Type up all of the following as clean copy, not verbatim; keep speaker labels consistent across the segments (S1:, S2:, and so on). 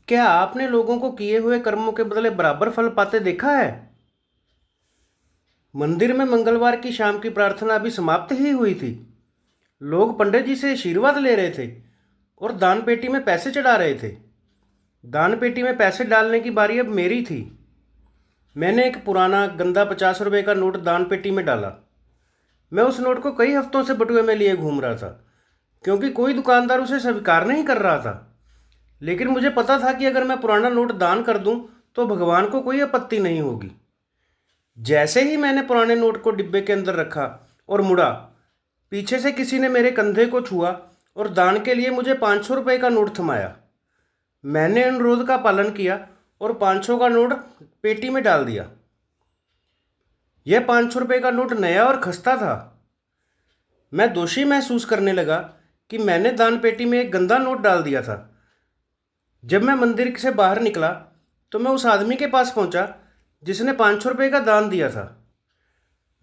S1: क्या आपने लोगों को किए हुए कर्मों के बदले बराबर फल पाते देखा है? मंदिर में मंगलवार की शाम की प्रार्थना अभी समाप्त ही हुई थी। लोग पंडित जी से आशीर्वाद ले रहे थे और दान पेटी में पैसे चढ़ा रहे थे। दान पेटी में पैसे डालने की बारी अब मेरी थी। मैंने एक पुराना गंदा 50 रुपए का नोट दान पेटी में डाला। मैं उस नोट को कई हफ्तों से बटुए में लिए घूम रहा था, क्योंकि कोई दुकानदार उसे स्वीकार नहीं कर रहा था। लेकिन मुझे पता था कि अगर मैं पुराना नोट दान कर दूं तो भगवान को कोई आपत्ति नहीं होगी। जैसे ही मैंने पुराने नोट को डिब्बे के अंदर रखा और मुड़ा, पीछे से किसी ने मेरे कंधे को छुआ और दान के लिए मुझे 500 रुपये का नोट थमाया। मैंने अनुरोध का पालन किया और 500 का नोट पेटी में डाल दिया। यह 500 रुपये का नोट नया और खस्ता था। मैं दोषी महसूस करने लगा कि मैंने दान पेटी में एक गंदा नोट डाल दिया था। जब मैं मंदिर से बाहर निकला तो मैं उस आदमी के पास पहुंचा जिसने 500 रुपये का दान दिया था।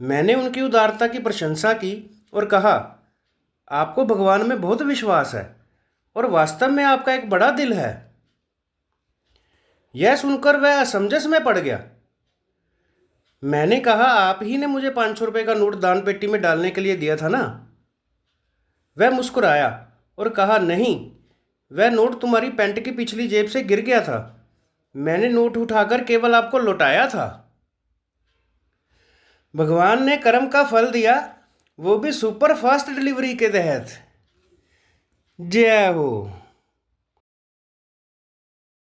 S1: मैंने उनकी उदारता की प्रशंसा की और कहा, आपको भगवान में बहुत विश्वास है और वास्तव में आपका एक बड़ा दिल है। यह सुनकर वह असमंजस में पड़ गया। मैंने कहा, आप ही ने मुझे 500 रुपये का नोट दान पेटी में डालने के लिए दिया था ना? वह मुस्कुराया और कहा, नहीं, वह नोट तुम्हारी पैंट की पिछली जेब से गिर गया था। मैंने नोट उठाकर केवल आपको लौटाया था। भगवान ने कर्म का फल दिया, वो भी सुपर फास्ट डिलीवरी के तहत। जय हो।